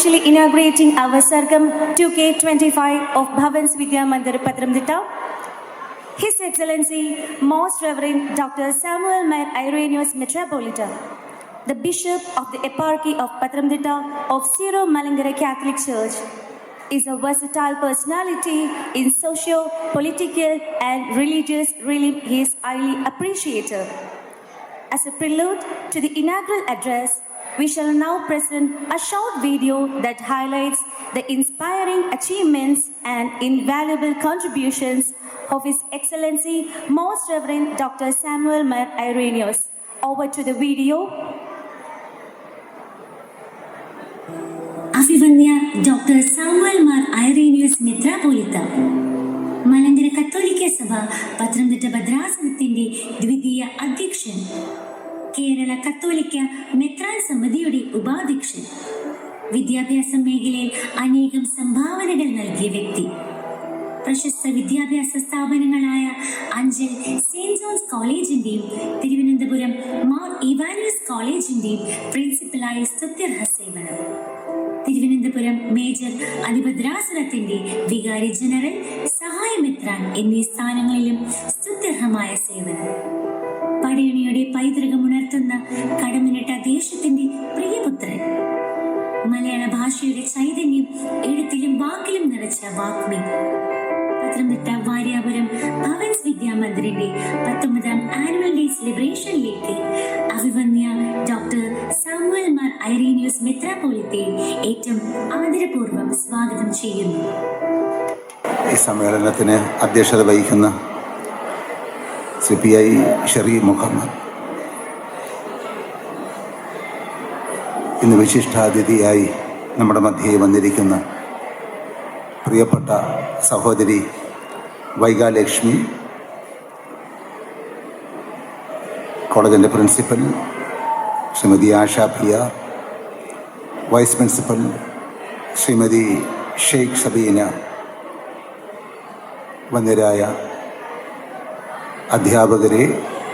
officially inaugurating our Sargam 2K25 of Bhavans Vidya Mandir, Patramthitta, His Excellency Most Reverend Dr. Samuel Mayer Irenaeus Metropolitan, the Bishop of the Eparchy of Patramthitta of Syro Malankara Catholic Church, is a versatile personality in socio-political and religious realm. He is highly appreciated. As a prelude to the inaugural address, we shall now present a short video that highlights the inspiring achievements and invaluable contributions of His Excellency Most Reverend Dr. Samuel Mayer Irenaeus. Over to the video. അഭിവന്യ doctor Samuel Mar Irenios മെത്രാപ്പോലിത്ത മലങ്കര കത്തോലിക്ക സഭ പത്തനംതിട്ട ഭദ്രാസനത്തിന്റെ ദ്വിതീയ അധ്യക്ഷൻ, കേരള കത്തോലിക്ക മെത്രാൻ സമിതിയുടെ ഉപാധ്യക്ഷൻ, വിദ്യാഭ്യാസ മേഖലയിൽ അനേകം സംഭാവനകൾ നൽകിയ വ്യക്തി, പ്രശസ്ത വിദ്യാഭ്യാസ സ്ഥാപനങ്ങളായ അഞ്ചൽ സെന്റ് ജോൺസ് കോളേജിന്റെയും തിരുവനന്തപുരം മാർ ഇവാനിയസ് കോളേജിന്റെയും പ്രിൻസിപ്പലായ സ്തുത്യർഹ സേവനം, തിരുവനന്തപുരം മേജർ അതിഭദ്രാസനത്തിന്റെ വികാരി ജനറൽ, സഹായ മെത്രാൻ എന്നീ സ്ഥാനങ്ങളിലും സ്തുത്യർഹമായ സേവനം, പടയണിയുടെ പൈതൃകമുണർത്തുന്ന കടമനിട്ട ദേശത്തിന്റെ പ്രിയപുത്രൻ, മലയാള ഭാഷയുടെ ചൈതന്യം എഴുത്തിലും വാക്കിലും നിറച്ച വാഗ്മി, പത്തനംതിട്ട വാര്യാപുരം ഭവൻസ് വിദ്യാമന്ദിറിന്റെ 19ാം ആനുവൽ ഡേ സെലിബ്രേഷനിലേക്ക് അഭിവന്യ ഡോക്ടർ സാമുവൽ മാർ ഐറേനിയസ് മെത്രാപ്പോലിത്തയെ ഏറ്റവും ആദരപൂർവ്വം സ്വാഗതം ചെയ്യുന്നു. ഈ സമ്മേളനത്തിന് അധ്യക്ഷത വഹിക്കുന്ന CPI ഷെറി മുഹമ്മദ്, ഇന്ന് വിശിഷ്ടാതിഥിയായി നമ്മുടെ മധ്യേ വന്നിരിക്കുന്ന പ്രിയപ്പെട്ട സഹോദരി വൈഗാലക്ഷ്മി, കോളേജിൻ്റെ പ്രിൻസിപ്പൽ ശ്രീമതി ആഷാ പിയ, വൈസ് പ്രിൻസിപ്പൽ ശ്രീമതി ഷെയ്ഖ് സബീന, വന്യരായ അധ്യാപകരെ,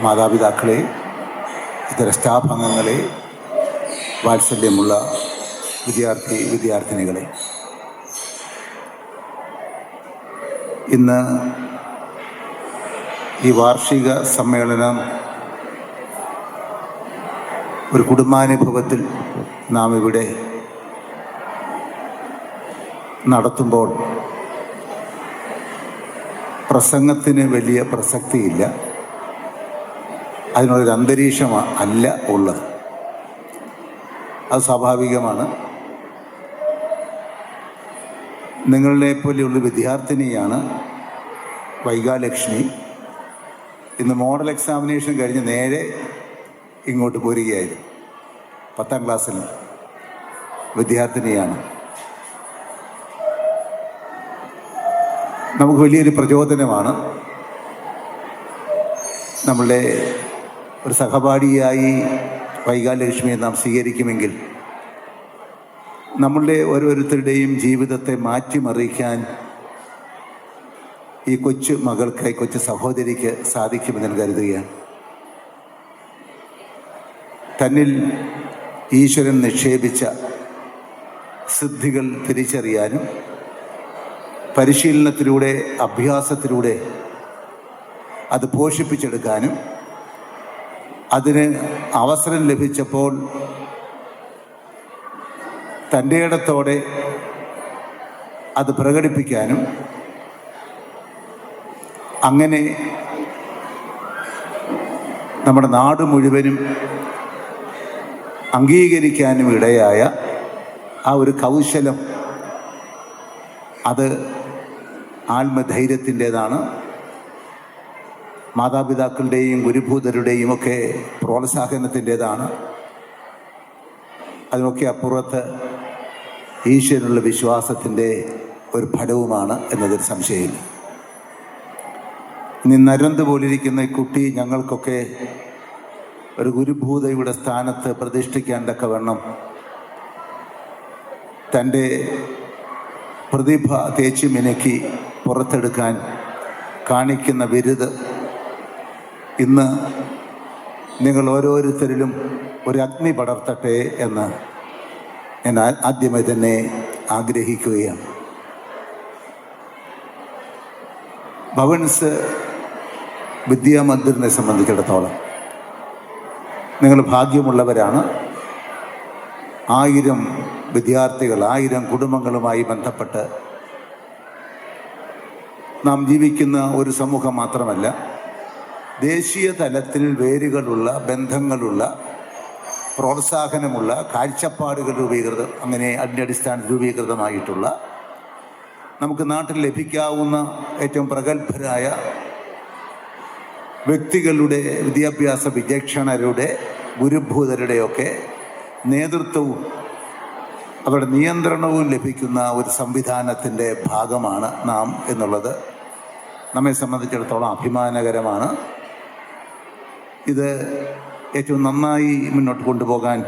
മാതാപിതാക്കളെ, ഇതര സ്റ്റാഫ് അംഗങ്ങളെ, വാത്സല്യമുള്ള വിദ്യാർത്ഥിനികളെ, ഇന്ന് ഈ വാർഷിക സമ്മേളനം ഒരു കുടുംബാനുഭവത്തിൽ നാം ഇവിടെ നടത്തുമ്പോൾ പ്രസംഗത്തിന് വലിയ പ്രസക്തിയില്ല. അതിനുള്ളൊരു അന്തരീക്ഷം അല്ല ഉള്ളത്. അത് സ്വാഭാവികമാണ്. നിങ്ങളെ പോലെയുള്ള വിദ്യാർത്ഥിനിയാണ് വൈഗാലക്ഷ്മി. ഇന്ന് മോഡൽ എക്സാമിനേഷൻ കഴിഞ്ഞ് നേരെ ഇങ്ങോട്ട് പോരുകയായിരുന്നു. 10ാം ക്ലാസ്സിൽ വിദ്യാർത്ഥിനിയാണ്. നമുക്ക് വലിയൊരു പ്രചോദനമാണ്. നമ്മളുടെ ഒരു സഹപാഠിയായി വൈഗാലക്ഷ്മിയെ നാം സ്വീകരിക്കുമെങ്കിൽ നമ്മളുടെ ഓരോരുത്തരുടെയും ജീവിതത്തെ മാറ്റിമറിക്കാൻ ഈ കൊച്ചു മകൾക്ക്, കൊച്ചു സഹോദരിക്ക് സാധിക്കുമെന്ന് കരുതുകയാണ്. തന്നിൽ ഈശ്വരൻ നിക്ഷേപിച്ച സിദ്ധികൾ തിരിച്ചറിയാനും പരിശീലനത്തിലൂടെ, അഭ്യാസത്തിലൂടെ അത് പോഷിപ്പിച്ചെടുക്കാനും, അതിന് അവസരം ലഭിച്ചപ്പോൾ തൻ്റെ ഇടത്തോടെ അത് പ്രകടിപ്പിക്കാനും, അങ്ങനെ നമ്മുടെ നാട് മുഴുവനും അംഗീകരിക്കാനും ഇടയായ ആ ഒരു കൗശലം, അത് ആത്മധൈര്യത്തിൻ്റേതാണ്. മാതാപിതാക്കളുടെയും ഗുരുഭൂതരുടെയും ഒക്കെ പ്രോത്സാഹനത്തിൻ്റേതാണ്. അതിനൊക്കെ അപ്പുറത്ത് ഈശ്വരനുള്ള വിശ്വാസത്തിൻ്റെ ഒരു ഫലവുമാണ് എന്നതൊരു സംശയമില്ല. ഇനി നരന്ത് പോലിരിക്കുന്ന ഈ കുട്ടി ഞങ്ങൾക്കൊക്കെ ഒരു ഗുരുഭൂതയുടെ സ്ഥാനത്ത് പ്രതിഷ്ഠിക്കാൻ തക്കവണ്ണം തൻ്റെ പ്രതിഭ തേച്ചു മിനുക്കി പുറത്തെടുക്കാൻ കാണിക്കുന്ന വിരുത് ഇന്ന് നിങ്ങൾ ഓരോരുത്തരിലും ഒരു അഗ്നി പടർത്തട്ടെ എന്ന് ഞാൻ ആദ്യമേ തന്നെ ആഗ്രഹിക്കുകയാണ്. ഭവൻസ് വിദ്യാമന്ദിറിനെ സംബന്ധിച്ചിടത്തോളം നിങ്ങൾ ഭാഗ്യമുള്ളവരാണ്. 1000 വിദ്യാർത്ഥികൾ, 1000 കുടുംബങ്ങളുമായി ബന്ധപ്പെട്ട് നാം ജീവിക്കുന്ന ഒരു സമൂഹം മാത്രമല്ല, ദേശീയ തലത്തിൽ വേരുകളുള്ള, ബന്ധങ്ങളുള്ള, പ്രോത്സാഹനമുള്ള, കാഴ്ചപ്പാടുകൾ അങ്ങനെ അതിൻ്റെ അടിസ്ഥാനത്തിൽ രൂപീകൃതമായിട്ടുള്ള, നമുക്ക് നാട്ടിൽ ലഭിക്കാവുന്ന ഏറ്റവും പ്രഗത്ഭരായ വ്യക്തികളുടെ, വിദ്യാഭ്യാസ വിചക്ഷണരുടെ, ഗുരുഭൂതരുടെയൊക്കെ നേതൃത്വവും അവരുടെ നിയന്ത്രണവും ലഭിക്കുന്ന ഒരു സംവിധാനത്തിൻ്റെ ഭാഗമാണ് നാം എന്നുള്ളത് നമ്മെ സംബന്ധിച്ചിടത്തോളം അഭിമാനകരമാണ്. ഇത് ഏറ്റവും നന്നായി മുന്നോട്ട് കൊണ്ടുപോകാൻ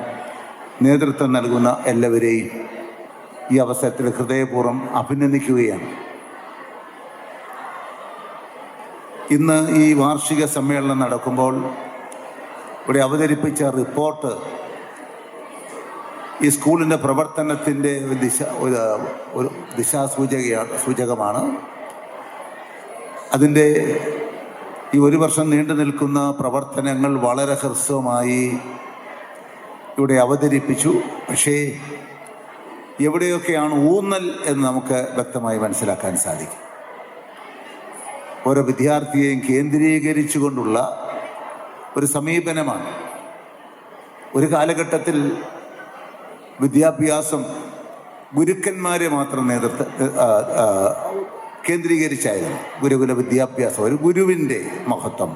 നേതൃത്വം നൽകുന്ന എല്ലാവരെയും ഈ അവസരത്തിൽ ഹൃദയപൂർവ്വം അഭിനന്ദിക്കുകയാണ്. ഇന്ന് ഈ വാർഷിക സമ്മേളനം നടക്കുമ്പോൾ ഇവിടെ അവതരിപ്പിച്ച റിപ്പോർട്ട് ഈ സ്കൂളിൻ്റെ പ്രവർത്തനത്തിൻ്റെ ഒരു സൂചകമാണ്. അതിൻ്റെ ഈ 1 വർഷം നീണ്ടു നിൽക്കുന്ന പ്രവർത്തനങ്ങൾ വളരെ ഹ്രസ്വമായി ഇവിടെ അവതരിപ്പിച്ചു. പക്ഷേ എവിടെയൊക്കെയാണ് ഊന്നൽ എന്ന് നമുക്ക് വ്യക്തമായി മനസ്സിലാക്കാൻ സാധിക്കും. ഓരോ വിദ്യാർത്ഥിയെയും കേന്ദ്രീകരിച്ചുകൊണ്ടുള്ള ഒരു സമീപനമാണ്. ഒരു കാലഘട്ടത്തിൽ വിദ്യാഭ്യാസം ഗുരുക്കന്മാരെ മാത്രം കേന്ദ്രീകരിച്ചായിരുന്നു. ഗുരുകുല വിദ്യാഭ്യാസം, ഒരു ഗുരുവിൻ്റെ മഹത്വം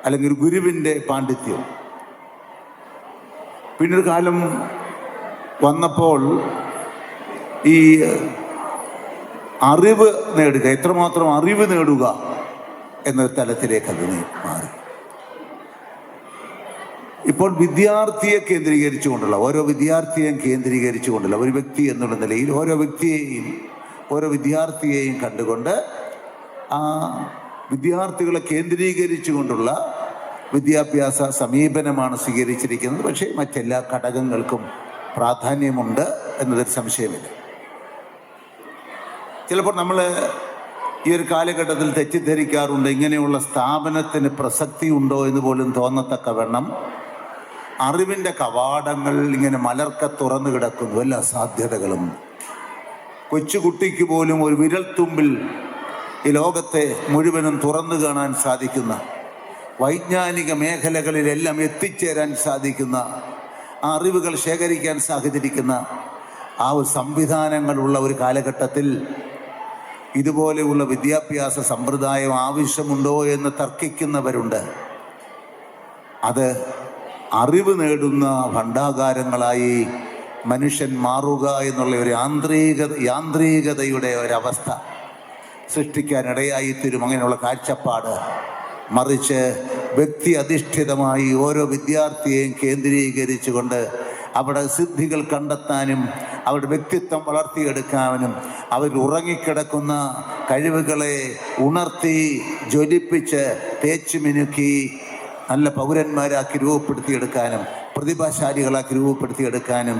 അല്ലെങ്കിൽ ഒരു ഗുരുവിൻ്റെ പാണ്ഡിത്യം. പിന്നൊരു കാലം വന്നപ്പോൾ ഈ അറിവ് നേടുക, എത്രമാത്രം അറിവ് നേടുക എന്നൊരു തലത്തിലേക്ക് അത് മാറി. ഇപ്പോൾ വിദ്യാർത്ഥിയെ കേന്ദ്രീകരിച്ചുകൊണ്ടുള്ള, ഓരോ വിദ്യാർത്ഥിയെയും കേന്ദ്രീകരിച്ചുകൊണ്ടുള്ള, ഒരു വ്യക്തി എന്നുള്ള നിലയിൽ ഓരോ വ്യക്തിയെയും ഓരോ വിദ്യാർത്ഥിയെയും കണ്ടുകൊണ്ട് ആ വിദ്യാർത്ഥികളെ കേന്ദ്രീകരിച്ചുകൊണ്ടുള്ള വിദ്യാഭ്യാസ സമീപനമാണ് സ്വീകരിച്ചിരിക്കുന്നത്. പക്ഷേ മറ്റെല്ലാ ഘടകങ്ങൾക്കും പ്രാധാന്യമുണ്ട് എന്നതിൽ സംശയമില്ല. ചിലപ്പോൾ നമ്മൾ ഈ ഒരു കാലഘട്ടത്തിൽ തെറ്റിദ്ധരിക്കാറുണ്ട്, ഇങ്ങനെയുള്ള സ്ഥാപനത്തിന് പ്രസക്തി ഉണ്ടോ എന്ന് പോലും തോന്നത്തക്കവണ്ണം അറിവിൻ്റെ കവാടങ്ങൾ ഇങ്ങനെ മലർക്ക തുറന്നു കിടക്കുന്നു. എല്ലാ സാധ്യതകളും കൊച്ചുകുട്ടിക്ക് പോലും ഒരു വിരൽത്തുമ്പിൽ ഈ ലോകത്തെ മുഴുവനും തുറന്നു കാണാൻ സാധിക്കുന്ന, വൈജ്ഞാനിക മേഖലകളിലെല്ലാം എത്തിച്ചേരാൻ സാധിക്കുന്ന, ആ അറിവുകൾ ശേഖരിക്കാൻ സാധിച്ചിരിക്കുന്ന ആ ഒരു സംവിധാനങ്ങളുള്ള ഒരു കാലഘട്ടത്തിൽ ഇതുപോലെയുള്ള വിദ്യാഭ്യാസ സമ്പ്രദായം ആവശ്യമുണ്ടോ എന്ന് തർക്കിക്കുന്നവരുണ്ട്. അത് അറിവ് നേടുന്ന ഭണ്ഡാകാരങ്ങളായി മനുഷ്യൻ മാറുക എന്നുള്ള ഒരു യാന്ത്രികതയുടെ ഒരവസ്ഥ സൃഷ്ടിക്കാനിടയായിത്തീരും അങ്ങനെയുള്ള കാഴ്ചപ്പാട്. മറിച്ച് വ്യക്തി അധിഷ്ഠിതമായി ഓരോ വിദ്യാർത്ഥിയെയും കേന്ദ്രീകരിച്ചുകൊണ്ട് അവിടെ സിദ്ധികൾ കണ്ടെത്താനും അവരുടെ വ്യക്തിത്വം വളർത്തിയെടുക്കാനും അവർ ഉറങ്ങിക്കിടക്കുന്ന കഴിവുകളെ ഉണർത്തി ജ്വലിപ്പിച്ച് തേച്ചു മിനുക്കി നല്ല പൗരന്മാരാക്കി രൂപപ്പെടുത്തിയെടുക്കാനും പ്രതിഭാശാലികളാക്കി രൂപപ്പെടുത്തിയെടുക്കാനും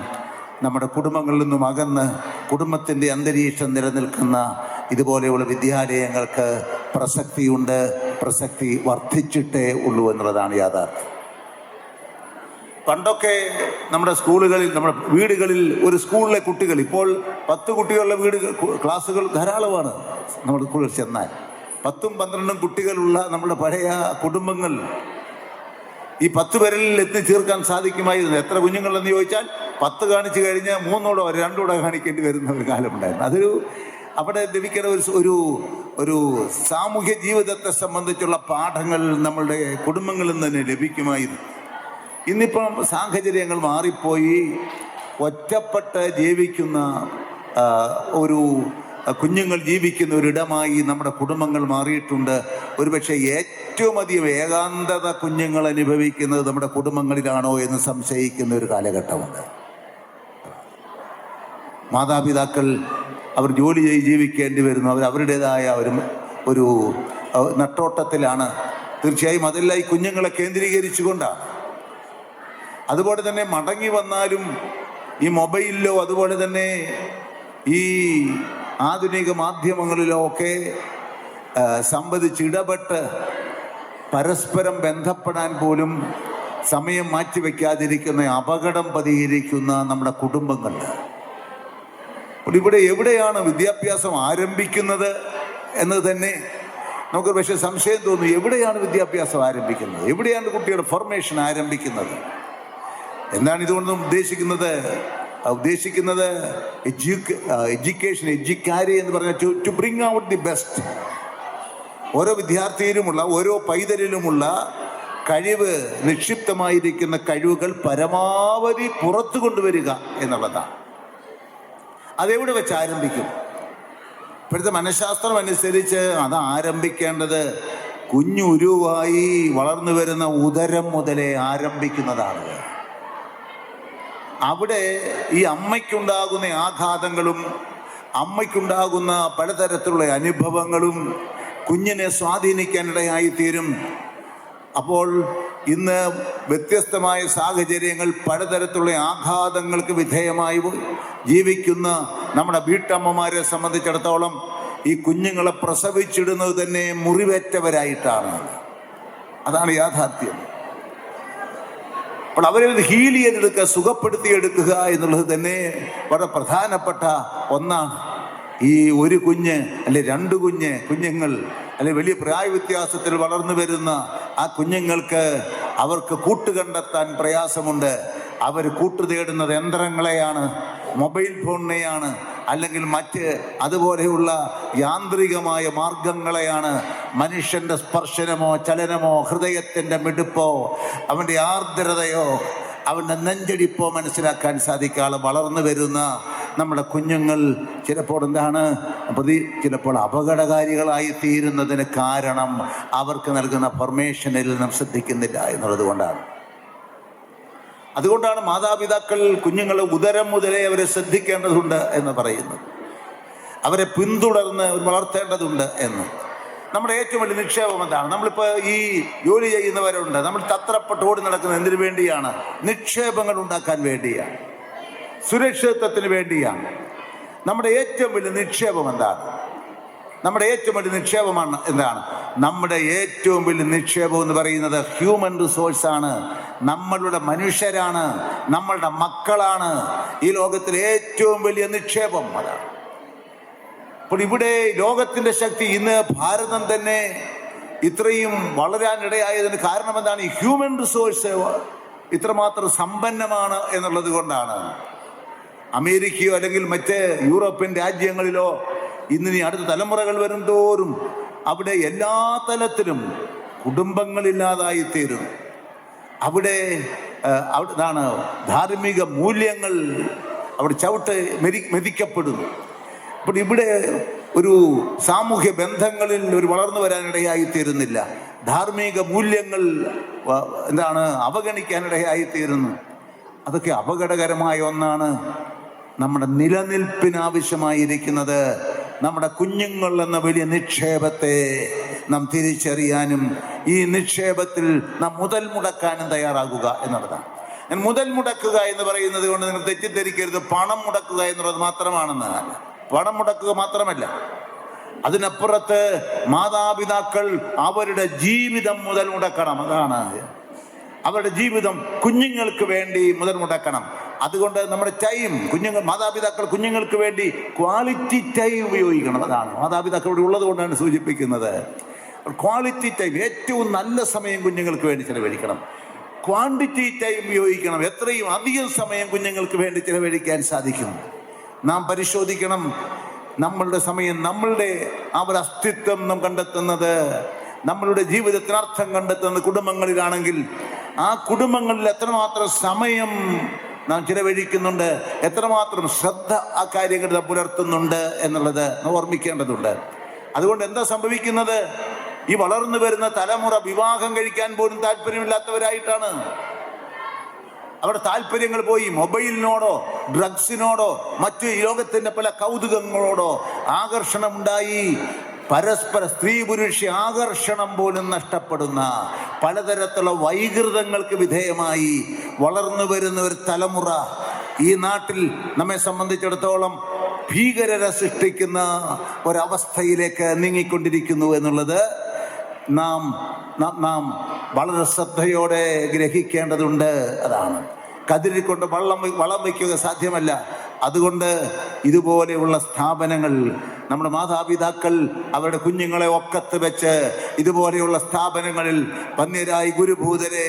നമ്മുടെ കുടുംബങ്ങളിൽ നിന്നും അകന്ന് കുടുംബത്തിൻ്റെ അന്തരീക്ഷം നിലനിൽക്കുന്ന ഇതുപോലെയുള്ള വിദ്യാലയങ്ങൾക്ക് പ്രസക്തിയുണ്ട്. പ്രസക്തി വർദ്ധിച്ചിട്ടേ ഉള്ളൂ എന്നുള്ളതാണ് യാഥാർത്ഥ്യം. പണ്ടൊക്കെ നമ്മുടെ സ്കൂളുകളിൽ, നമ്മുടെ വീടുകളിൽ ഒരു സ്കൂളിലെ കുട്ടികൾ, ഇപ്പോൾ 10 കുട്ടികളുടെ ക്ലാസ്സുകൾ ധാരാളമാണ്. നമ്മുടെ സ്കൂളിൽ ചെന്നാൽ 10ഉം 12ഉം കുട്ടികളുള്ള നമ്മുടെ പഴയ കുടുംബങ്ങൾ ഈ 10 പേരിൽ എത്തിച്ചേർക്കാൻ സാധിക്കുമായിരുന്നു. എത്ര കുഞ്ഞുങ്ങളെന്ന് ചോദിച്ചാൽ 10 കാണിച്ചു കഴിഞ്ഞാൽ 3 or 2 കാണിക്കേണ്ടി വരുന്ന ഒരു കാലമുണ്ടായിരുന്നു. അവിടെ ലഭിക്കുന്ന ഒരു സാമൂഹ്യ ജീവിതത്തെ സംബന്ധിച്ചുള്ള പാഠങ്ങൾ നമ്മളുടെ കുടുംബങ്ങളിൽ തന്നെ ലഭിക്കുമായിരുന്നു. ഇന്നിപ്പം സാഹചര്യങ്ങൾ മാറിപ്പോയി. ഒറ്റപ്പെട്ട് ജീവിക്കുന്ന കുഞ്ഞുങ്ങൾ ജീവിക്കുന്ന ഒരിടമായി നമ്മുടെ കുടുംബങ്ങൾ മാറിയിട്ടുണ്ട്. ഒരുപക്ഷെ ഏറ്റവും അധികം ഏകാന്തത കുഞ്ഞുങ്ങൾ അനുഭവിക്കുന്നത് നമ്മുടെ കുടുംബങ്ങളിലാണോ എന്ന് സംശയിക്കുന്ന ഒരു കാലഘട്ടമുണ്ട്. മാതാപിതാക്കൾ അവർ ജോലി ചെയ്ത് ജീവിക്കേണ്ടി വരുന്നു. അവരുടേതായ ഒരു നെട്ടോട്ടത്തിലാണ്. തീർച്ചയായും അതെല്ലാം ഈ കുഞ്ഞുങ്ങളെ കേന്ദ്രീകരിച്ചുകൊണ്ടാണ്. അതുപോലെ തന്നെ മടങ്ങി വന്നാലും ഈ മൊബൈലിലോ അതുപോലെ തന്നെ ഈ ആധുനിക മാധ്യമങ്ങളിലോ ഒക്കെ സംവദിച്ചിടപെട്ട് പരസ്പരം ബന്ധപ്പെടാൻ പോലും സമയം മാറ്റിവെക്കാതിരിക്കുന്ന, അപകടം പതിയിരിക്കുന്ന നമ്മുടെ കുടുംബങ്ങൾ. ഇവിടെ എവിടെയാണ് വിദ്യാഭ്യാസം ആരംഭിക്കുന്നത് എന്നത് തന്നെ നമുക്ക് പക്ഷേ സംശയം തോന്നും. എവിടെയാണ് വിദ്യാഭ്യാസം ആരംഭിക്കുന്നത്? എവിടെയാണ് കുട്ടിയുടെ ഫോർമേഷൻ ആരംഭിക്കുന്നത്? എന്താണ് ഇതുകൊണ്ടും ഉദ്ദേശിക്കുന്നത് എഡ്യൂക്കേഷൻ, എഡ്യൂക്കാരി എന്ന് പറഞ്ഞാൽ to bring out the best. ഓരോ വിദ്യാർത്ഥിയിലുമുള്ള, ഓരോ പൈതലിലുമുള്ള കഴിവ്, നിക്ഷിപ്തമായിരിക്കുന്ന കഴിവുകൾ പരമാവധി പുറത്തു കൊണ്ടുവരിക എന്നുള്ളതാണ്. അതെവിടെ വെച്ച് ആരംഭിക്കും? ഇപ്പോഴത്തെ മനഃശാസ്ത്രം അനുസരിച്ച് അത് ആരംഭിക്കേണ്ടത് കുഞ്ഞുരുവായി വളർന്നു വരുന്ന ഉദരം മുതലേ ആരംഭിക്കുന്നതാണ്. അവിടെ ഈ അമ്മയ്ക്കുണ്ടാകുന്ന ആഘാതങ്ങളും അമ്മയ്ക്കുണ്ടാകുന്ന പലതരത്തിലുള്ള അനുഭവങ്ങളും കുഞ്ഞിനെ സ്വാധീനിക്കാനിടയായിത്തീരും. അപ്പോൾ ഇന്ന് വ്യത്യസ്തമായ സാഹചര്യങ്ങൾ, പലതരത്തിലുള്ള ആഘാതങ്ങൾക്ക് വിധേയമായി ജീവിക്കുന്ന നമ്മുടെ വീട്ടമ്മമാരെ സംബന്ധിച്ചിടത്തോളം ഈ കുഞ്ഞുങ്ങളെ പ്രസവിച്ചിടുന്നത് തന്നെ മുറിവേറ്റവരായിട്ടാണ്. അതാണ് യാഥാർത്ഥ്യം. അപ്പോൾ അവരെ ഹീൽ ചെയ്തെടുക്കുക, സുഖപ്പെടുത്തിയെടുക്കുക എന്നുള്ളത് തന്നെ വളരെ പ്രധാനപ്പെട്ട ഒന്നാണ്. ഈ ഒരു കുഞ്ഞ് അല്ലെ രണ്ട് കുഞ്ഞുങ്ങൾ അല്ലെ വലിയ പ്രായ വ്യത്യാസത്തിൽ വളർന്നു വരുന്ന ആ കുഞ്ഞുങ്ങൾക്ക് അവർക്ക് കൂട്ടുകണ്ടെത്താൻ പ്രയാസമുണ്ട്. അവർ കൂട്ടു തേടുന്നത് യന്ത്രങ്ങളെയാണ്, മൊബൈൽ ഫോണിനെയാണ്, അല്ലെങ്കിൽ മറ്റ് അതുപോലെയുള്ള യാന്ത്രികമായ മാർഗങ്ങളെയാണ്. മനുഷ്യൻ്റെ സ്പർശനമോ ചലനമോ ഹൃദയത്തിൻ്റെ മിടുപ്പോ അവൻ്റെ ആർദ്രതയോ അവൻ്റെ നെഞ്ചടിപ്പോ മനസ്സിലാക്കാൻ സാധിക്കാതെ വളർന്നു വരുന്ന നമ്മുടെ കുഞ്ഞുങ്ങൾ ചിലപ്പോൾ ചിലപ്പോൾ അപകടകാരികളായി തീരുന്നതിന് കാരണം അവർക്ക് നൽകുന്ന ഫോർമേഷനിൽ നാം ശ്രദ്ധിക്കുന്നില്ല എന്നുള്ളത് കൊണ്ടാണ്. അതുകൊണ്ടാണ് മാതാപിതാക്കൾ കുഞ്ഞുങ്ങളെ ഉദരം മുതലേ അവരെ ശ്രദ്ധിക്കേണ്ടതുണ്ട് എന്ന് പറയുന്നത്, അവരെ പിന്തുടർന്ന് വളർത്തേണ്ടതുണ്ട് എന്ന്. നമ്മുടെ ഏറ്റവും വലിയ നിക്ഷേപം എന്താണ്? നമ്മളിപ്പോൾ ഈ ജോലി ചെയ്യുന്നവരുണ്ട്, നമ്മൾ തത്രപ്പെട്ട് ഓടി നടക്കുന്നത് എന്തിനു വേണ്ടിയാണ്? നിക്ഷേപങ്ങൾ ഉണ്ടാക്കാൻ വേണ്ടിയാണ്, സുരക്ഷിതത്വത്തിന് വേണ്ടിയാണ്. നമ്മുടെ ഏറ്റവും വലിയ നിക്ഷേപം എന്താണ്? നമ്മുടെ ഏറ്റവും വലിയ നിക്ഷേപമാണ് എന്താണ്? നമ്മുടെ ഏറ്റവും വലിയ നിക്ഷേപം എന്ന് പറയുന്നത് ഹ്യൂമൻ റിസോഴ്സാണ്. നമ്മളുടെ മനുഷ്യരാണ്, നമ്മളുടെ മക്കളാണ് ഈ ലോകത്തിലെ ഏറ്റവും വലിയ നിക്ഷേപം. അതാണ്. അപ്പോൾ ഇവിടെ ലോകത്തിൻ്റെ ശക്തി, ഇന്ന് ഭാരതം തന്നെ ഇത്രയും വളരാനിടയായതിന് കാരണം എന്താണ്? ഈ ഹ്യൂമൻ റിസോഴ്സ് ഇത്രമാത്രം സമ്പന്നമാണ് എന്നുള്ളത് കൊണ്ടാണ്. അമേരിക്കയോ അല്ലെങ്കിൽ മറ്റ് യൂറോപ്യൻ രാജ്യങ്ങളിലോ ഇന്ന് അടുത്ത തലമുറകൾ വരും തോറും അവിടെ എല്ലാ തലത്തിലും കുടുംബങ്ങളില്ലാതായിത്തീരും. അവിടെ അവിടെയാണ് ധാർമ്മിക മൂല്യങ്ങൾ അവിടെ മെതിക്കപ്പെടുന്നു. അപ്പോൾ ഇവിടെ ഒരു സാമൂഹ്യ ബന്ധങ്ങളിൽ ഒരു വളർന്നു വരാനിടയായിത്തീരുന്നില്ല. ധാർമ്മിക മൂല്യങ്ങൾ അവഗണിക്കാനിടയായിത്തീരുന്നു. അതൊക്കെ അപകടകരമായ ഒന്നാണ്. നമ്മുടെ നിലനിൽപ്പിനാവശ്യമായിരിക്കുന്നത് നമ്മുടെ കുഞ്ഞുങ്ങൾ എന്ന വലിയ നിക്ഷേപത്തെ നാം തിരിച്ചറിയാനും ഈ നിക്ഷേപത്തിൽ നാം മുതൽ മുടക്കാനും തയ്യാറാകുക എന്നുള്ളതാണ്. ഞാൻ മുതൽ മുടക്കുക എന്ന് പറയുന്നത് കൊണ്ട് നിങ്ങൾ തെറ്റിദ്ധരിക്കരുത് പണം മുടക്കുക എന്നുള്ളത് മാത്രമാണെന്ന്. പണം മുടക്കുക മാത്രമല്ല, അതിനപ്പുറത്ത് മാതാപിതാക്കൾ അവരുടെ ജീവിതം മുതൽ മുടക്കണം. അതാണ് അവരുടെ ജീവിതം കുഞ്ഞുങ്ങൾക്ക് വേണ്ടി മുതൽ മുടക്കണം. അതുകൊണ്ട് നമ്മുടെ ടൈം മാതാപിതാക്കൾ കുഞ്ഞുങ്ങൾക്ക് വേണ്ടി ക്വാളിറ്റി ടൈം ഉപയോഗിക്കണം. അതാണ് മാതാപിതാക്കൾ ഇവിടെ ഉള്ളത് കൊണ്ടാണ് സൂചിപ്പിക്കുന്നത്. ക്വാളിറ്റി ടൈം, ഏറ്റവും നല്ല സമയം കുഞ്ഞുങ്ങൾക്ക് വേണ്ടി ചിലവഴിക്കണം. ക്വാണ്ടിറ്റി ടൈം ഉപയോഗിക്കണം. എത്രയും അധികം സമയം കുഞ്ഞുങ്ങൾക്ക് വേണ്ടി ചിലവഴിക്കാൻ സാധിക്കും. നാം പരിശോധിക്കണം നമ്മളുടെ സമയം, നമ്മളുടെ ആ ഒരു അസ്തിത്വം നാം കണ്ടെത്തുന്നത്, നമ്മളുടെ ജീവിതത്തിന് അർത്ഥം കണ്ടെത്തുന്നത് കുടുംബങ്ങളിലാണെങ്കിൽ ആ കുടുംബങ്ങളിൽ എത്രമാത്രം സമയം നാം ചിലവഴിക്കുന്നുണ്ട്, എത്രമാത്രം ശ്രദ്ധ ആ കാര്യങ്ങൾ നാം പുലർത്തുന്നുണ്ട് എന്നുള്ളത് നാം ഓർമ്മിക്കേണ്ടതുണ്ട്. അതുകൊണ്ട് എന്താ സംഭവിക്കുന്നത്? ഈ വളർന്നു വരുന്ന തലമുറ വിവാഹം കഴിക്കാൻ പോലും താല്പര്യമില്ലാത്തവരായിട്ടാണ്. അവരുടെ താല്പര്യങ്ങൾ പോയി മൊബൈലിനോടോ ഡ്രഗ്സിനോടോ മറ്റ് ലോകത്തിൻ്റെ പല കൗതുകങ്ങളോടോ ആകർഷണമുണ്ടായി പരസ്പര സ്ത്രീ പുരുഷ ആകർഷണം പോലും നഷ്ടപ്പെടുന്ന പലതരത്തിലുള്ള വൈകൃതങ്ങൾക്ക് വിധേയമായി വളർന്നു വരുന്ന ഒരു തലമുറ ഈ നാട്ടിൽ നമ്മെ സംബന്ധിച്ചിടത്തോളം ഭീകരരെ സൃഷ്ടിക്കുന്ന ഒരവസ്ഥയിലേക്ക് നീങ്ങിക്കൊണ്ടിരിക്കുന്നു എന്നുള്ളത് നാം വളരെ ശ്രദ്ധയോടെ ഗ്രഹിക്കേണ്ടതുണ്ട്. അതാണ് കതിരിൽ കൊണ്ട് വളം വയ്ക്കുക സാധ്യമല്ല. അതുകൊണ്ട് ഇതുപോലെയുള്ള സ്ഥാപനങ്ങൾ, നമ്മുടെ മാതാപിതാക്കൾ അവരുടെ കുഞ്ഞുങ്ങളെ ഒക്കത്ത് വെച്ച് ഇതുപോലെയുള്ള സ്ഥാപനങ്ങളിൽ വന്യരായി ഗുരുഭൂതരെ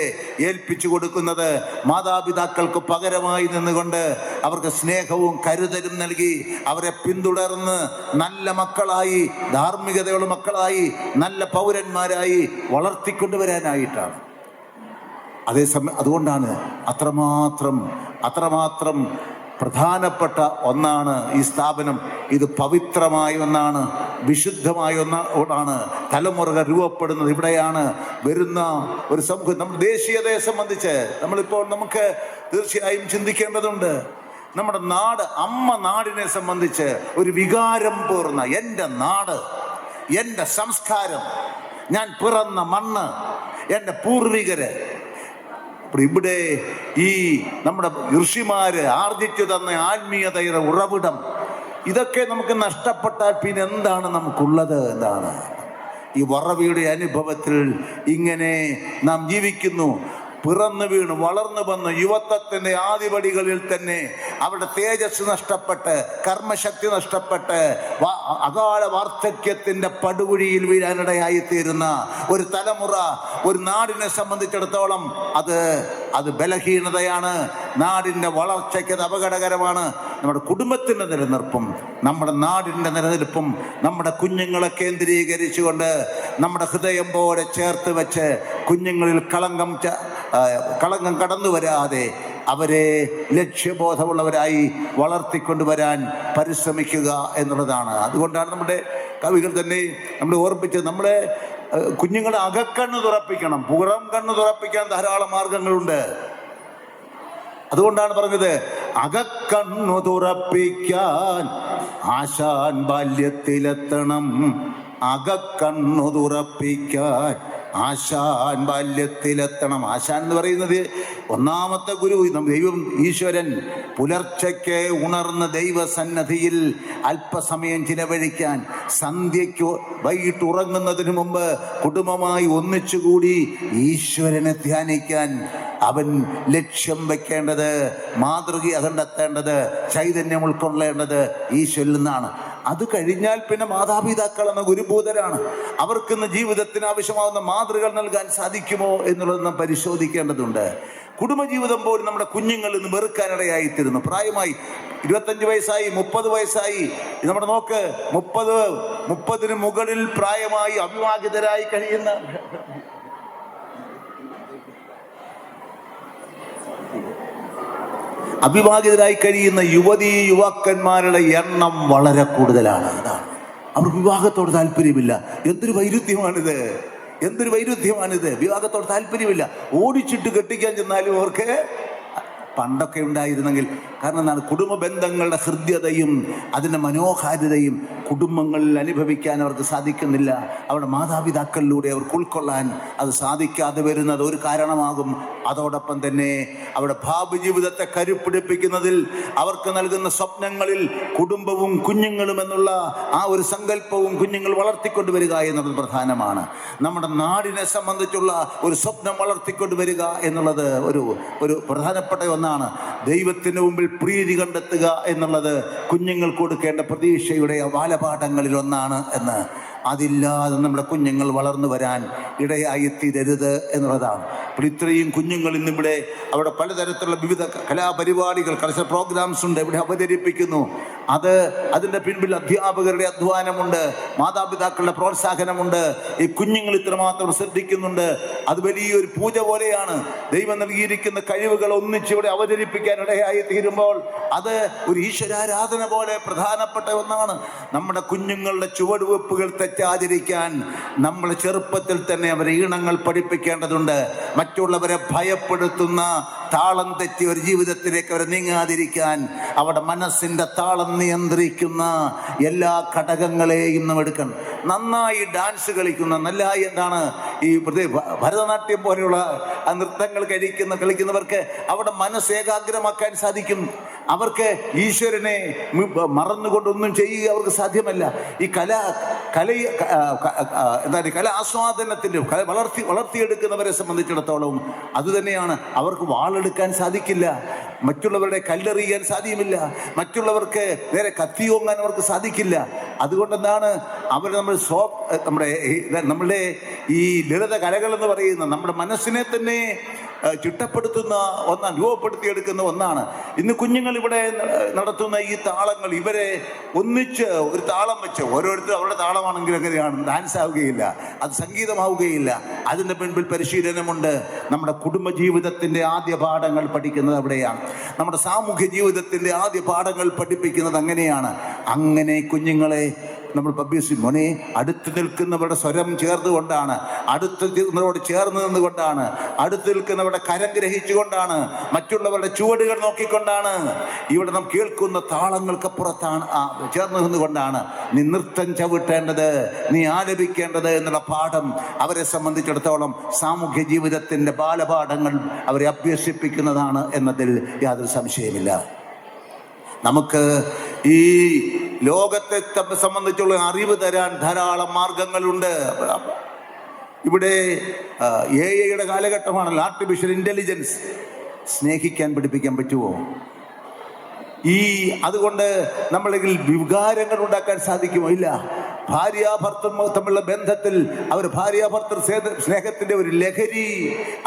ഏൽപ്പിച്ചു കൊടുക്കുന്നത് മാതാപിതാക്കൾക്ക് പകരമായി നിന്നുകൊണ്ട് അവർക്ക് സ്നേഹവും കരുതലും നൽകി അവരെ പിന്തുടർന്ന് നല്ല മക്കളായി, ധാർമ്മികതയുള്ള മക്കളായി, നല്ല പൗരന്മാരായി വളർത്തിക്കൊണ്ടുവരാനായിട്ടാണ്. അതേസമയം അതുകൊണ്ടാണ് അത്രമാത്രം പ്രധാനപ്പെട്ട ഒന്നാണ് ഈ സ്ഥാപനം. ഇത് പവിത്രമായ ഒന്നാണ്, വിശുദ്ധമായ ഒന്നാണ്. തലമുറകൾ രൂപപ്പെടുന്നത് ഇവിടെയാണ്. വരുന്ന ഒരു സമൂഹം, നമ്മുടെ ദേശീയതയെ സംബന്ധിച്ച് നമുക്ക് തീർച്ചയായും ചിന്തിക്കേണ്ടതുണ്ട്. നമ്മുടെ നാട്, അമ്മ നാടിനെ സംബന്ധിച്ച് ഒരു വികാരം പൂർണ്ണ എൻ്റെ നാട്, എൻ്റെ സംസ്കാരം, ഞാൻ പിറന്ന മണ്ണ്, എൻ്റെ പൂർവികര്, ഇവിടെ ഈ നമ്മുടെ ഋഷിമാര് ആർജിച്ചു തന്ന ആത്മീയതയുടെ ഉറവിടം, ഇതൊക്കെ നമുക്ക് നഷ്ടപ്പെട്ടാൽ പിന്നെ എന്താണ് നമുക്കുള്ളത്? എന്താണ് ഈ വറവിയുടെ അനുഭവത്തിൽ ഇങ്ങനെ നാം ജീവിക്കുന്നു. പിറന്നു വീണ് വളർന്നു വന്ന് യുവത്വത്തിന്റെ ആദിപടികളിൽ തന്നെ അവരുടെ തേജസ് നഷ്ടപ്പെട്ട്, കർമ്മശക്തി നഷ്ടപ്പെട്ട്, അകാല വാർദ്ധക്യത്തിന്റെ പടുകുഴിയിൽ വീഴാനിടയായിത്തീരുന്ന ഒരു തലമുറ ഒരു നാടിനെ സംബന്ധിച്ചിടത്തോളം അത് ബലഹീനതയാണ്. നാടിന്റെ വളർച്ചയ്ക്ക് അത് അപകടകരമാണ്. നമ്മുടെ കുടുംബത്തിന്റെ നിലനിൽപ്പും നമ്മുടെ നാടിന്റെ നിലനിൽപ്പും നമ്മുടെ കുഞ്ഞുങ്ങളെ കേന്ദ്രീകരിച്ചുകൊണ്ട് നമ്മുടെ ഹൃദയം പോലെ ചേർത്ത് വെച്ച് കുഞ്ഞുങ്ങളിൽ കളങ്കം കടന്നു വരാതെ അവരെ ലക്ഷ്യബോധമുള്ളവരായി വളർത്തിക്കൊണ്ടുവരാൻ പരിശ്രമിക്കുക എന്നുള്ളതാണ്. അതുകൊണ്ടാണ് നമ്മുടെ കവികൾ തന്നെ നമ്മളെ ഓർമ്മിച്ചത്, നമ്മളെ കുഞ്ഞുങ്ങളെ അകക്കണ്ണ് തുറപ്പിക്കണം. പുറം കണ്ണ് തുറപ്പിക്കാൻ ധാരാളം മാർഗങ്ങളുണ്ട്. അതുകൊണ്ടാണ് പറഞ്ഞത്, അകക്കണ്ണു തുറപ്പിക്കാൻ ആശാൻ ബാല്യത്തിലെത്തണം. അകക്കണ്ണു തുറപ്പിക്കാൻ ആശാൻ ബാല്യത്തിലെത്തണം. ആശാൻ എന്ന് പറയുന്നത് ഒന്നാമത്തെ ഗുരു, ദൈവം ഈശ്വരൻ. പുലർച്ചയ്ക്ക് ഉണർന്ന ദൈവസന്നദ്ധിയിൽ അല്പസമയം ചിലവഴിക്കാൻ, സന്ധ്യയ്ക്ക് വൈകിട്ട് ഉറങ്ങുന്നതിന് മുമ്പ് കുടുംബമായി ഒന്നിച്ചുകൂടി ഈശ്വരനെ ധ്യാനിക്കാൻ അവൻ ലക്ഷ്യം വെക്കേണ്ടത്, മാതൃക കണ്ടെത്തേണ്ടത്, ചൈതന്യം ഉൾക്കൊള്ളേണ്ടത് ഈശ്വരിൽ നിന്നാണ്. അത് കഴിഞ്ഞാൽ പിന്നെ മാതാപിതാക്കൾ എന്ന ഗുരുഭൂതരാണ്. അവർക്കിന്ന് ജീവിതത്തിന് ആവശ്യമാകുന്ന മാതൃകൾ നൽകാൻ സാധിക്കുമോ എന്നുള്ളത് നാം പരിശോധിക്കേണ്ടതുണ്ട്. കുടുംബജീവിതം പോലും നമ്മുടെ കുഞ്ഞുങ്ങൾ ഇന്ന് വെറുക്കാനിടയായിത്തീരുന്നു. പ്രായമായി 25 വയസ്സായി, 30 വയസ്സായി, നമ്മുടെ നോക്ക് 30 മുകളിൽ പ്രായമായി അവിവാഹിതരായി കഴിയുന്ന യുവാക്കന്മാരുടെ എണ്ണം വളരെ കൂടുതലാണ്. അതാണ് അവർക്ക് വിവാഹത്തോട് താല്പര്യമില്ല. എന്തൊരു വൈരുദ്ധ്യമാണിത്. വിവാഹത്തോട് താല്പര്യമില്ല. ഓടിച്ചിട്ട് കെട്ടിക്കാൻ ചെന്നാലും അവർക്ക് പണ്ടൊക്കെ ഉണ്ടായിരുന്നെങ്കിൽ, കാരണം എന്താണ്, കുടുംബ ബന്ധങ്ങളുടെ ഹൃദ്യതയും അതിൻ്റെ മനോഹാരിതയും കുടുംബങ്ങളിൽ അനുഭവിക്കാൻ അവർക്ക് സാധിക്കുന്നില്ല. അവരുടെ മാതാപിതാക്കളിലൂടെ അവർക്ക് ഉൾക്കൊള്ളാൻ അത് സാധിക്കാതെ വരുന്നത് ഒരു കാരണമാകും. അതോടൊപ്പം തന്നെ അവരുടെ ഭാവി ജീവിതത്തെ കരുപ്പിടിപ്പിക്കുന്നതിൽ അവർക്ക് നൽകുന്ന സ്വപ്നങ്ങളിൽ കുടുംബവും കുഞ്ഞുങ്ങളും എന്നുള്ള ആ ഒരു സങ്കല്പവും കുഞ്ഞുങ്ങൾ വളർത്തിക്കൊണ്ടുവരിക എന്നുള്ളത് പ്രധാനമാണ്. നമ്മുടെ നാടിനെ സംബന്ധിച്ചുള്ള ഒരു സ്വപ്നം വളർത്തിക്കൊണ്ടുവരിക എന്നുള്ളത് ഒരു പ്രധാനപ്പെട്ട ഒന്നാണ്. ദൈവത്തിന് മുമ്പിൽ പ്രീതി കണ്ടെത്തുക എന്നുള്ളത് കുഞ്ഞുങ്ങൾ കൊടുക്കേണ്ട പ്രതീക്ഷയുടെ ബാലപാഠങ്ങളിൽ ഒന്നാണ് എന്ന്. അതില്ലാതെ നമ്മുടെ കുഞ്ഞുങ്ങൾ വളർന്നു വരാൻ ഇടയായിത്തീരരുത് എന്നുള്ളതാണ്. അപ്പോൾ ഇത്രയും കുഞ്ഞുങ്ങൾ ഇന്നിവിടെ അവിടെ പലതരത്തിലുള്ള വിവിധ കലാപരിപാടികൾ, കൾച്ചറൽ പ്രോഗ്രാംസ് ഉണ്ട്, ഇവിടെ അവതരിപ്പിക്കുന്നു. അതിൻ്റെ പിൻപിൽ അധ്യാപകരുടെ അധ്വാനമുണ്ട്, മാതാപിതാക്കളുടെ പ്രോത്സാഹനമുണ്ട്. ഈ കുഞ്ഞുങ്ങൾ ഇത്രമാത്രം ശ്രദ്ധിക്കുന്നുണ്ട്. അത് വലിയൊരു പൂജ പോലെയാണ്. ദൈവം നൽകിയിരിക്കുന്ന കഴിവുകൾ ഒന്നിച്ചിവിടെ അവതരിപ്പിക്കാൻ ഇടയായി തീരുമ്പോൾ അത് ഒരു ഈശ്വരാരാധന പോലെ പ്രധാനപ്പെട്ട ഒന്നാണ്. നമ്മുടെ കുഞ്ഞുങ്ങളുടെ ചുവടുവെപ്പുകൾ തെറ്റാതിരിക്കാൻ നമ്മൾ ചെറുപ്പത്തിൽ തന്നെ അവരെ ഈണങ്ങൾ പഠിപ്പിക്കേണ്ടതുണ്ട്. മറ്റുള്ളവരെ ഭയപ്പെടുത്തുന്ന താളം തെറ്റി ഒരു ജീവിതത്തിലേക്ക് അവരെ നീങ്ങാതിരിക്കാൻ അവരുടെ മനസ്സിൻ്റെ താളം നിയന്ത്രിക്കുന്ന എല്ലാ ഘടകങ്ങളെയും നാം എടുക്കണം. നന്നായി ഡാൻസ് കളിക്കുന്ന, നല്ലതായി എന്താണ് ഈ ഭരതനാട്യം പോലെയുള്ള നൃത്തങ്ങൾ കളിക്കുന്നവർക്ക് അവിടെ മനസ്സ് ഏകാഗ്രമാക്കാൻ സാധിക്കും. അവർക്ക് ഈശ്വരനെ മറന്നുകൊണ്ടൊന്നും ചെയ്യുക അവർക്ക് സാധ്യമല്ല. ഈ കല ആസ്വാദനത്തിൻ്റെ വളർത്തിയെടുക്കുന്നവരെ സംബന്ധിച്ചിടത്തോളം അതുതന്നെയാണ്. അവർക്ക് വാളെടുക്കാൻ സാധിക്കില്ല, മറ്റുള്ളവരുടെ കല്ലെറിയാൻ സാധ്യമല്ല, മറ്റുള്ളവർക്ക് നേരെ കത്തിയോങ്ങാൻ അവർക്ക് സാധിക്കില്ല. അതുകൊണ്ടെന്താണ് അവർ നമ്മുടെ ഈ ലളിത കലകൾ എന്ന് പറയുന്ന നമ്മുടെ മനസ്സിനെ തന്നെ ചിട്ടപ്പെടുത്തുന്ന ഒന്നാണ്, രൂപപ്പെടുത്തിയെടുക്കുന്ന ഒന്നാണ്. ഇന്ന് കുഞ്ഞുങ്ങൾ ഇവിടെ നടത്തുന്ന ഈ താളങ്ങൾ, ഇവരെ ഒന്നിച്ച് ഒരു താളം വെച്ച് ഓരോരുത്തരും അവരുടെ താളമാണെങ്കിൽ എങ്ങനെയാണ് ഡാൻസ് ആവുകയില്ല, അത് സംഗീതമാവുകയില്ല. അതിൻ്റെ പിൻപിൽ പരിശീലനമുണ്ട്. നമ്മുടെ കുടുംബജീവിതത്തിൻ്റെ ആദ്യ പാഠങ്ങൾ പഠിക്കുന്നത് അവിടെയാണ്. നമ്മുടെ സാമൂഹ്യ ജീവിതത്തിൻ്റെ ആദ്യ പാഠങ്ങൾ പഠിപ്പിക്കുന്നത് അങ്ങനെയാണ്. അങ്ങനെ കുഞ്ഞുങ്ങളെ നമ്മൾ പബ്ലിസിറ്റി മോനെ അടുത്ത് നിൽക്കുന്നവരുടെ സ്വരം ചേർന്നുകൊണ്ടാണ്, അടുത്ത് നിൽക്കുന്നവരോട് ചേർന്ന് നിന്നുകൊണ്ടാണ്, അടുത്ത് നിൽക്കുന്നവരുടെ കരം ഗ്രഹിച്ചുകൊണ്ടാണ്, മറ്റുള്ളവരുടെ ചുവടുകൾ നോക്കിക്കൊണ്ടാണ്, ഇവിടെ നാം കേൾക്കുന്ന താളങ്ങൾക്കപ്പുറത്താണ് ചേർന്ന് നിന്നുകൊണ്ടാണ് നീ നൃത്തം ചവിട്ടേണ്ടത്, നീ ആലപിക്കേണ്ടത് എന്നുള്ള പാഠം അവരെ സംബന്ധിച്ചിടത്തോളം സാമൂഹ്യ ജീവിതത്തിൻ്റെ ബാലപാഠങ്ങൾ അവരെ അഭ്യസിപ്പിക്കുന്നതാണ് എന്നതിൽ യാതൊരു സംശയമില്ല. നമുക്ക് ഈ ലോകത്തെ സംബന്ധിച്ചുള്ള അറിവ് തരാൻ ധാരാളം മാർഗങ്ങളുണ്ട്. ഇവിടെ AI കാലഘട്ടമാണല്ലോ, ആർട്ടിഫിഷ്യൽ ഇൻ്റലിജൻസ്. സ്നേഹിക്കാൻ പഠിപ്പിക്കാൻ പറ്റുമോ? അതുകൊണ്ട് നമ്മളിൽ വികാരങ്ങൾ ഉണ്ടാക്കാൻ സാധിക്കുമോ? ഇല്ല. ഭാര്യാഭർത്തൃ തമ്മിലുള്ള ബന്ധത്തിൽ അവർ ഭാര്യാഭർത്തൃ സ്നേഹത്തിൻ്റെ ഒരു ലഹരി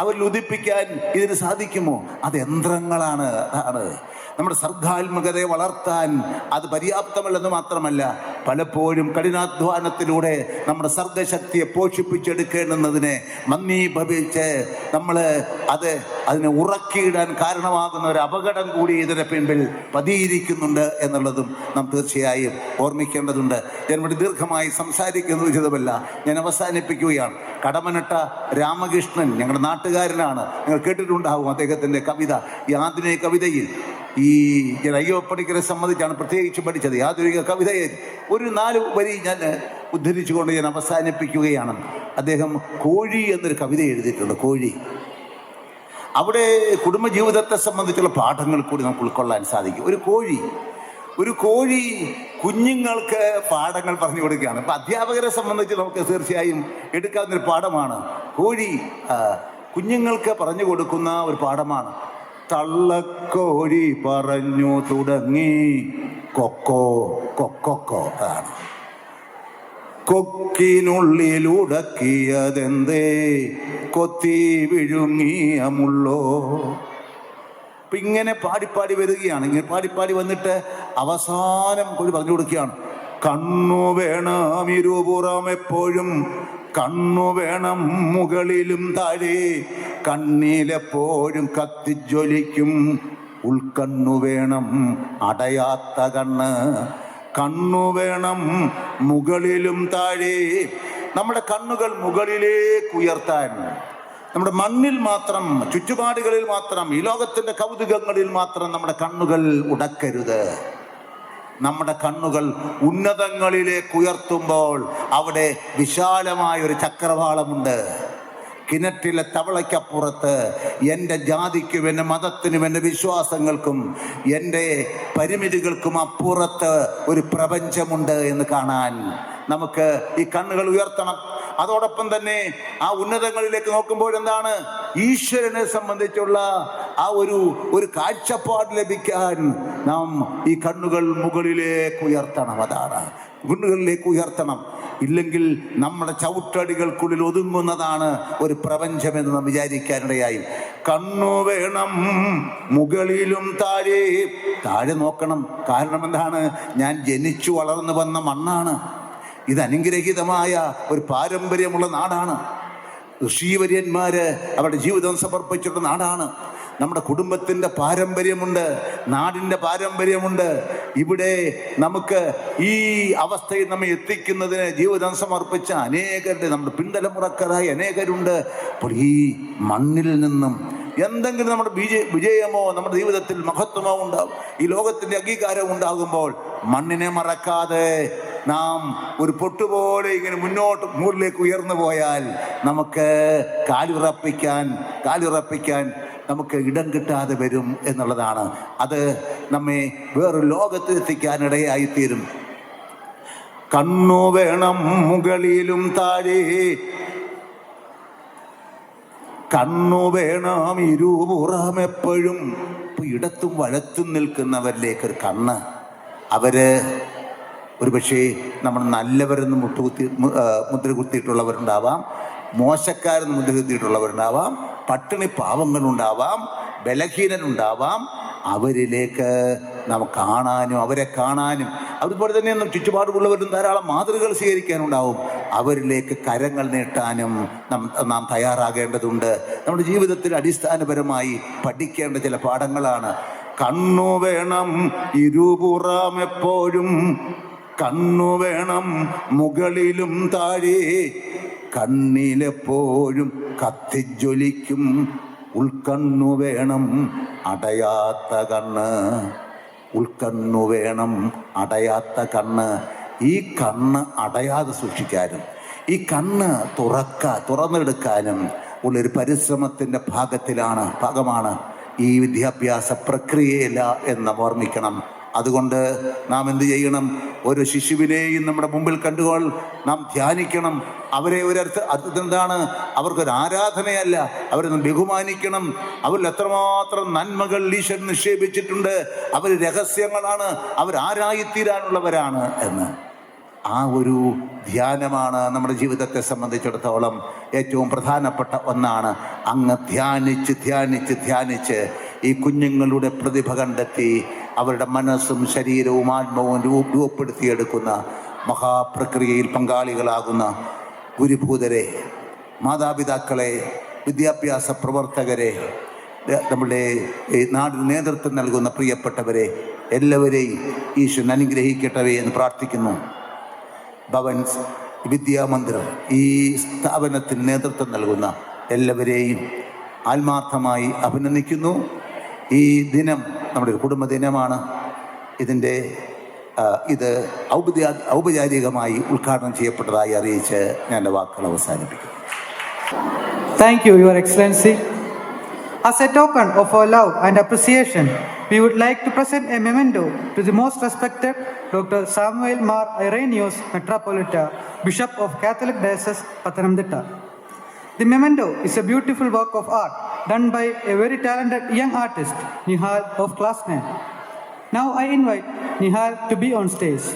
അവരിൽ ഉദിപ്പിക്കാൻ ഇതിന് സാധിക്കുമോ? അത് യന്ത്രങ്ങളാണ്. അതാണ് നമ്മുടെ സർഗാത്മകതയെ വളർത്താൻ അത് പര്യാപ്തമല്ലെന്ന് മാത്രമല്ല, പലപ്പോഴും കഠിനാധ്വാനത്തിലൂടെ നമ്മുടെ സർഗശക്തിയെ പോഷിപ്പിച്ചെടുക്കേണ്ടുന്നതിനെ മന്ദീഭവിച്ച് അതിനെ ഉറക്കിയിടാൻ കാരണമാകുന്ന ഒരു അപകടം കൂടി ഇതിന് പിൻപിൽ പതിയിരിക്കുന്നുണ്ട് എന്നുള്ളതും നാം തീർച്ചയായും ഓർമ്മിക്കേണ്ടതുണ്ട്. ഞാൻ ഇവിടെ ദീർഘമായി സംസാരിക്കുന്നത് ഉചിതമല്ല, ഞാൻ അവസാനിപ്പിക്കുകയാണ്. കടമനട്ട രാമകൃഷ്ണൻ ഞങ്ങളുടെ നാട്ടുകാരനാണ്, നിങ്ങൾ കേട്ടിട്ടുണ്ടാവും അദ്ദേഹത്തിൻ്റെ കവിത. ഈ ആധുനിക കവിതയിൽ അയ്യപ്പണിക്കരെ സംബന്ധിച്ചാണ് പ്രത്യേകിച്ച് പഠിച്ചത്. ആധുനിക കവിതയിൽ ഒരു 4 വരി ഞാൻ ഉദ്ധരിച്ചുകൊണ്ട് ഞാൻ അവസാനിപ്പിക്കുകയാണ്. അദ്ദേഹം കോഴി എന്നൊരു കവിത എഴുതിയിട്ടുണ്ട്. കോഴി, അവിടെ കുടുംബജീവിതത്തെ സംബന്ധിച്ചുള്ള പാഠങ്ങൾ കൂടി നമുക്ക് ഉൾക്കൊള്ളാൻ സാധിക്കും. ഒരു കോഴി കുഞ്ഞുങ്ങൾക്ക് പാഠങ്ങൾ പറഞ്ഞു കൊടുക്കുകയാണ്. ഇപ്പം അധ്യാപകരെ സംബന്ധിച്ച് നമുക്ക് തീർച്ചയായും എടുക്കാവുന്നൊരു പാഠമാണ് കോഴി. കുഞ്ഞുങ്ങൾക്ക് പറഞ്ഞു കൊടുക്കുന്ന ഒരു പാഠമാണ്. തള്ളക്കോഴി പറഞ്ഞു തുടങ്ങി കൊക്കോ കൊക്കൊക്കോ. അതാണ് കൊക്കിനുള്ളിലുടക്കിയതെന്തേ കൊത്തി വിഴുങ്ങിയ മുള്ളോ. അപ്പം ഇങ്ങനെ പാടിപ്പാടി വരികയാണ്. ഇങ്ങനെ പാടിപ്പാടി വന്നിട്ട് അവസാനം കോഴി പറഞ്ഞു കൊടുക്കുകയാണ്. കണ്ണു വേണം ഇരുപുറം എപ്പോഴും, കണ്ണു വേണം മുകളിലും താഴെ, കണ്ണിലെപ്പോഴും കത്തിജ്വലിക്കും ഉൾക്കണ്ണു വേണം അടയാത്ത കണ്ണ്, കണ്ണു വേണം മുകളിലും താഴെ. നമ്മുടെ കണ്ണുകൾ മുകളിലേക്ക് ഉയർത്താൻ, നമ്മുടെ മണ്ണിൽ മാത്രം, ചുറ്റുപാടുകളിൽ മാത്രം, ഈ ലോകത്തിൻ്റെ കൗതുകങ്ങളിൽ മാത്രം നമ്മുടെ കണ്ണുകൾ ഉടക്കരുത്. നമ്മുടെ കണ്ണുകൾ ഉന്നതങ്ങളിലേക്ക് ഉയർത്തുമ്പോൾ അവിടെ വിശാലമായൊരു ചക്രവാളമുണ്ട്. കിണറ്റിലെ തവളയ്ക്കപ്പുറത്ത് എൻ്റെ ജാതിക്കും എൻ്റെ മതത്തിനും എൻ്റെ വിശ്വാസങ്ങൾക്കും എൻ്റെ പരിമിതികൾക്കും അപ്പുറത്ത് ഒരു പ്രപഞ്ചമുണ്ട് എന്ന് കാണാൻ നമുക്ക് ഈ കണ്ണുകൾ ഉയർത്തണം. അതോടൊപ്പം തന്നെ ആ ഉന്നതങ്ങളിലേക്ക് നോക്കുമ്പോൾ എന്താണ് ഈശ്വരനെ സംബന്ധിച്ചുള്ള ആ ഒരു കാഴ്ചപ്പാട് ലഭിക്കാൻ നാം ഈ കണ്ണുകൾ മുകളിലേക്ക് ഉയർത്തണം. അതാണ് കണ്ണുകളിലേക്ക് ഉയർത്തണം. ഇല്ലെങ്കിൽ നമ്മുടെ ചവിട്ടടികൾക്കുള്ളിൽ ഒതുങ്ങുന്നതാണ് ഒരു പ്രപഞ്ചമെന്ന് നാം വിചാരിക്കാനിടയായി. കണ്ണു വേണം മുകളിലും താഴെ നോക്കണം. കാരണം എന്താണ്? ഞാൻ ജനിച്ചു വളർന്നു വന്ന മണ്ണാണ്. ഇത് അനുഗ്രഹീതമായ ഒരു പാരമ്പര്യമുള്ള നാടാണ്. ഋഷീവര്യന്മാര് അവരുടെ ജീവിതം സമർപ്പിച്ചിട്ടുള്ള നാടാണ്. നമ്മുടെ കുടുംബത്തിൻ്റെ പാരമ്പര്യമുണ്ട്, നാടിൻ്റെ പാരമ്പര്യമുണ്ട്. ഇവിടെ നമുക്ക് ഈ അവസ്ഥയിൽ നമ്മെ എത്തിക്കുന്നതിന് ജീവിതം സമർപ്പിച്ച അനേകരുടെ, നമ്മുടെ പിന്തലമുറക്കാരായ അനേകരുണ്ട്. അപ്പോൾ ഈ മണ്ണിൽ നിന്നും എന്തെങ്കിലും നമ്മുടെ വിജയമോ നമ്മുടെ ജീവിതത്തിൽ മഹത്വമോ ഉണ്ടാവും, ഈ ലോകത്തിൻ്റെ അംഗീകാരം ഉണ്ടാകുമ്പോൾ മണ്ണിനെ മറക്കാതെ നാം ഒരു പൊട്ടുപോലെ ഇങ്ങനെ മുകളിലേക്ക് ഉയർന്നു പോയാൽ നമുക്ക് കാലുറപ്പിക്കാൻ നമുക്ക് ഇടം കിട്ടാതെ വരും എന്നുള്ളതാണ്. അത് നമ്മെ വേറൊരു ലോകത്തെത്തിക്കാനിടയായിത്തീരും. കണ്ണു വേണം മുകളിലും താഴെ, കണ്ണു വേണം ഇരുപുറം എപ്പോഴും. ഇപ്പം ഇടത്തും വലത്തും നിൽക്കുന്നവരിലേക്ക് ഒരു കണ്ണ്. അവര് ഒരു പക്ഷേ നമ്മൾ നല്ലവരെന്ന് മുദ്ര കുത്തിയിട്ടുള്ളവരുണ്ടാവാം, മോശക്കാരെന്ന് മുദ്ര കുത്തിയിട്ടുള്ളവരുണ്ടാവാം, പട്ടിണി പാവങ്ങളുണ്ടാവാം, ബലഹീനനുണ്ടാവാം. അവരിലേക്ക് നമുക്ക് കാണാനും അവരെ കാണാനും അതുപോലെ തന്നെ ചുറ്റുപാടുമുള്ളവരും ധാരാളം മാതൃകകൾ സ്വീകരിക്കാനുണ്ടാവും. അവരിലേക്ക് കരങ്ങൾ നീട്ടാനും നാം തയ്യാറാകേണ്ടതുണ്ട്. നമ്മുടെ ജീവിതത്തിൽ അടിസ്ഥാനപരമായി പഠിക്കേണ്ട ചില പാഠങ്ങളാണ്. കണ്ണു വേണം ഇരുപുറം എപ്പോഴും, കണ്ണു വേണം മുകളിലും താഴെ, കണ്ണിലെപ്പോഴും കത്തിജ്വലിക്കും ഉൾക്കണ്ണു വേണം അടയാത്ത കണ്ണ്, ഉൾക്കണ്ണു വേണം അടയാത്ത കണ്ണ്. ഈ കണ്ണ് അടയാതെ സൂക്ഷിക്കാനും ഈ കണ്ണ് തുറന്നെടുക്കാനും ഉള്ളൊരു പരിശ്രമത്തിൻ്റെ ഭാഗമാണ് ഈ വിദ്യാഭ്യാസ പ്രക്രിയയില്ല എന്ന് ഓർമ്മിക്കണം. അതുകൊണ്ട് നാം എന്ത് ചെയ്യണം? ഒരു ശിശുവിനെയും നമ്മുടെ മുമ്പിൽ കണ്ടുകൊൾ നാം ധ്യാനിക്കണം. അവരെ അതെന്താണ്? അവർക്കൊരു ആരാധനയല്ല, അവരെ ബഹുമാനിക്കണം. അവരിൽ എത്രമാത്രം നന്മകൾ ഈശ്വരൻ നിക്ഷേപിച്ചിട്ടുണ്ട്. അവർ രഹസ്യങ്ങളാണ്, അവരാരായിത്തീരാനുള്ളവരാണ് എന്ന്. ആ ഒരു ധ്യാനമാണ് നമ്മുടെ ജീവിതത്തെ സംബന്ധിച്ചിടത്തോളം ഏറ്റവും പ്രധാനപ്പെട്ട ഒന്നാണ്. അങ്ങ് ധ്യാനിച്ച് ഈ കുഞ്ഞുങ്ങളുടെ പ്രതിഭ കണ്ടെത്തി അവരുടെ മനസ്സും ശരീരവും ആത്മാവും രൂപപ്പെടുത്തിയെടുക്കുന്ന മഹാപ്രക്രിയയിൽ പങ്കാളികളാകുന്ന ഗുരുഭൂതരെ, മാതാപിതാക്കളെ, വിദ്യാഭ്യാസ പ്രവർത്തകരെ, നമ്മുടെ നാടിന് നേതൃത്വം നൽകുന്ന പ്രിയപ്പെട്ടവരെ എല്ലാവരെയും ഈശ്വരൻ അനുഗ്രഹിക്കട്ടെ എന്ന് പ്രാർത്ഥിക്കുന്നു. ഭവൻസ് വിദ്യാമന്ദിരം ഈ സ്ഥാപനത്തിന് നേതൃത്വം നൽകുന്ന എല്ലാവരെയും ആത്മാർത്ഥമായി അഭിനന്ദിക്കുന്നു. ഈ ദിനം നമ്മുടെ ഒരു കുടുംബദിനമാണ്. ഇത് ഔപചാരികമായി ഉദ്ഘാടനം ചെയ്യപ്പെട്ടതായി അറിയിച്ച് ഞാൻ എൻ്റെ വാക്കുകൾ അവസാനിപ്പിക്കുന്നു. Thank you, Your Excellency. As a token of our love and appreciation, we would like to present a memento to the most respected Dr. Samuel Mar Irenaeus Metropolita, Bishop of Catholic Diocese, Pathanamthitta. The memento is a beautiful work of art done by a very talented young artist, Nihal of Class 9. Now I invite Nihal to be on stage.